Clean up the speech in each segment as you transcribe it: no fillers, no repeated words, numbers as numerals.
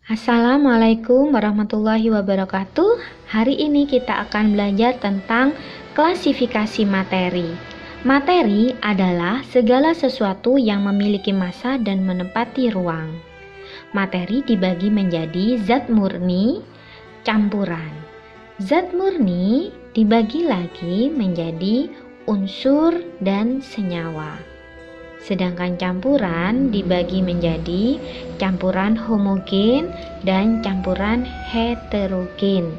Assalamualaikum warahmatullahi wabarakatuh. Hari ini kita akan belajar tentang klasifikasi materi. Materi adalah segala sesuatu yang memiliki massa dan menempati ruang. Materi dibagi menjadi zat murni, campuran. Zat murni dibagi lagi menjadi unsur dan senyawa. Sedangkan campuran dibagi menjadi campuran homogen dan campuran heterogen.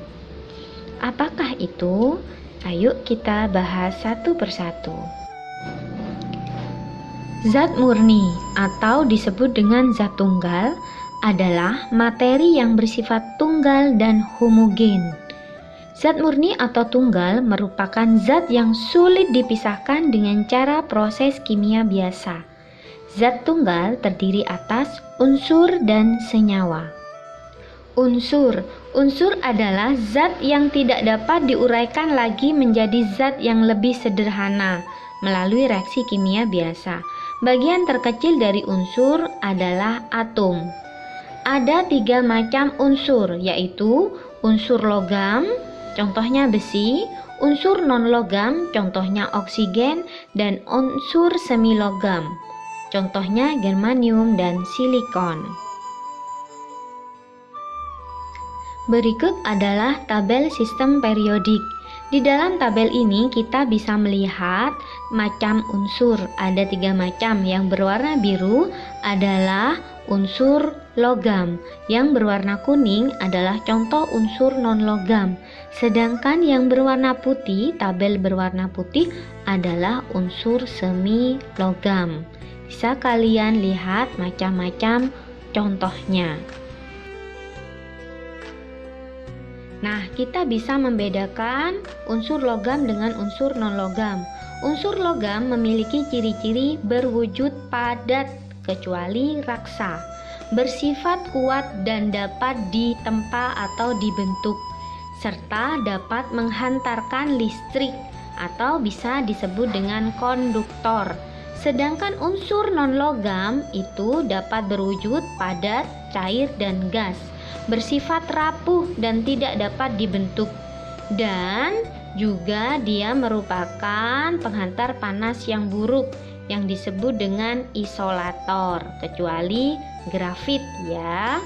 Apakah itu? Ayo kita bahas satu persatu. Zat murni atau disebut dengan zat tunggal adalah materi yang bersifat tunggal dan homogen. Zat murni atau tunggal merupakan zat yang sulit dipisahkan dengan cara proses kimia biasa. Zat tunggal terdiri atas unsur dan senyawa. Unsur adalah zat yang tidak dapat diuraikan lagi menjadi zat yang lebih sederhana melalui reaksi kimia biasa. Bagian terkecil dari unsur adalah atom. Ada 3 macam unsur, yaitu unsur logam, contohnya besi, unsur non-logam, contohnya oksigen, dan unsur semi-logam, contohnya germanium dan silikon. Berikut adalah tabel sistem periodik. Di dalam tabel ini kita bisa melihat macam unsur. Ada 3 macam. Yang berwarna biru adalah unsur logam. Yang berwarna kuning adalah contoh unsur non-logam. Sedangkan yang berwarna putih, tabel berwarna putih adalah unsur semi-logam. Bisa kalian lihat macam-macam contohnya. Nah, kita bisa membedakan unsur logam dengan unsur non-logam. Unsur logam memiliki ciri-ciri berwujud padat kecuali raksa, bersifat kuat dan dapat ditempa atau dibentuk, serta dapat menghantarkan listrik atau bisa disebut dengan konduktor. Sedangkan unsur non-logam itu dapat berwujud padat, cair, dan gas, bersifat rapuh dan tidak dapat dibentuk, dan juga dia merupakan penghantar panas yang buruk yang disebut dengan isolator, kecuali grafit ya.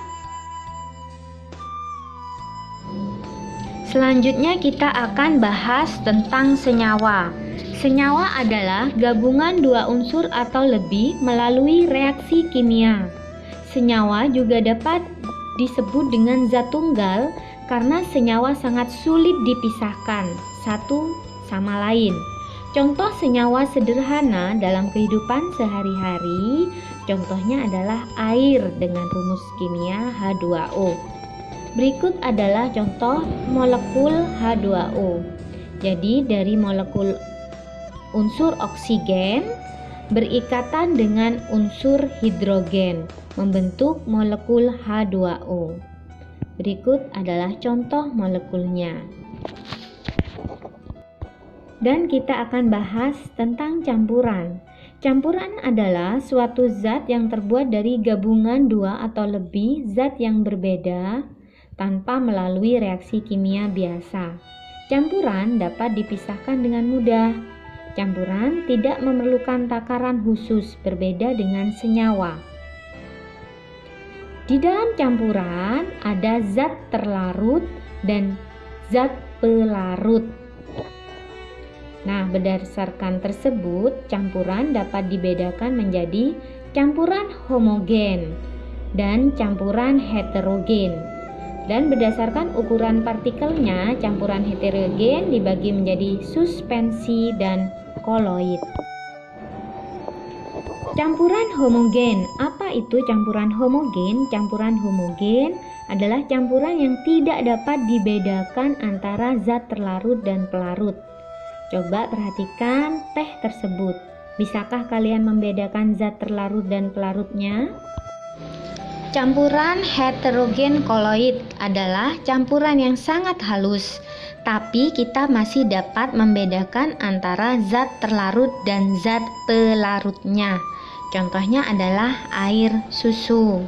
Selanjutnya kita akan bahas tentang senyawa. Senyawa adalah gabungan 2 unsur atau lebih melalui reaksi kimia. Senyawa juga dapat disebut dengan zat tunggal karena senyawa sangat sulit dipisahkan satu sama lain. Contoh senyawa sederhana dalam kehidupan sehari-hari, contohnya adalah air dengan rumus kimia H2O. Berikut adalah contoh molekul H2O. Jadi dari molekul unsur oksigen berikatan dengan unsur hidrogen membentuk molekul H2O. Berikut adalah contoh molekulnya. Dan kita akan bahas tentang campuran. Campuran adalah suatu zat yang terbuat dari gabungan 2 atau lebih zat yang berbeda tanpa melalui reaksi kimia biasa. Campuran dapat dipisahkan dengan mudah. Campuran tidak memerlukan takaran khusus, berbeda dengan senyawa. Di dalam campuran ada zat terlarut dan zat pelarut. Nah, berdasarkan tersebut, campuran dapat dibedakan menjadi campuran homogen dan campuran heterogen. Dan berdasarkan ukuran partikelnya, campuran heterogen dibagi menjadi suspensi dan koloid. Campuran homogen. Apa itu campuran homogen? Campuran homogen adalah campuran yang tidak dapat dibedakan antara zat terlarut dan pelarut. Coba perhatikan teh tersebut. Bisakah kalian membedakan zat terlarut dan pelarutnya? Campuran heterogen koloid adalah campuran yang sangat halus, tapi kita masih dapat membedakan antara zat terlarut dan zat pelarutnya. Contohnya adalah air susu.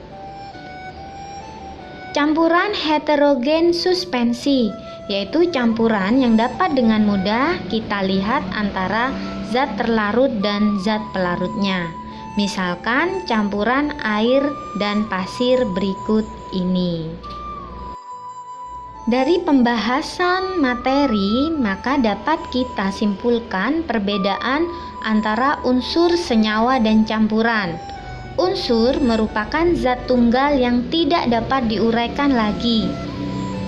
Campuran heterogen suspensi, yaitu campuran yang dapat dengan mudah kita lihat antara zat terlarut dan zat pelarutnya. Misalkan campuran air dan pasir berikut ini. Dari pembahasan materi, maka dapat kita simpulkan perbedaan antara unsur, senyawa, dan campuran. Unsur merupakan zat tunggal yang tidak dapat diuraikan lagi,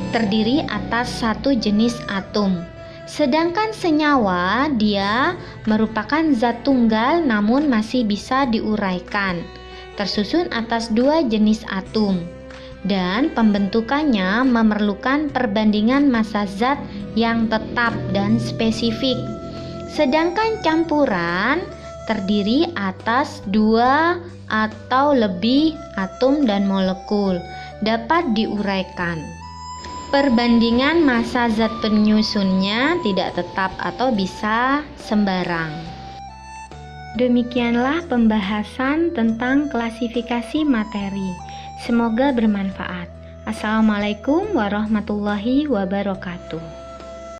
terdiri atas satu jenis atom. Sedangkan senyawa, dia merupakan zat tunggal namun masih bisa diuraikan, tersusun atas dua jenis atom. Dan pembentukannya memerlukan perbandingan massa zat yang tetap dan spesifik. Sedangkan campuran terdiri atas dua atau lebih atom dan molekul, dapat diuraikan. Perbandingan massa zat penyusunnya tidak tetap atau bisa sembarang. Demikianlah pembahasan tentang klasifikasi materi. Semoga bermanfaat. Assalamualaikum warahmatullahi wabarakatuh.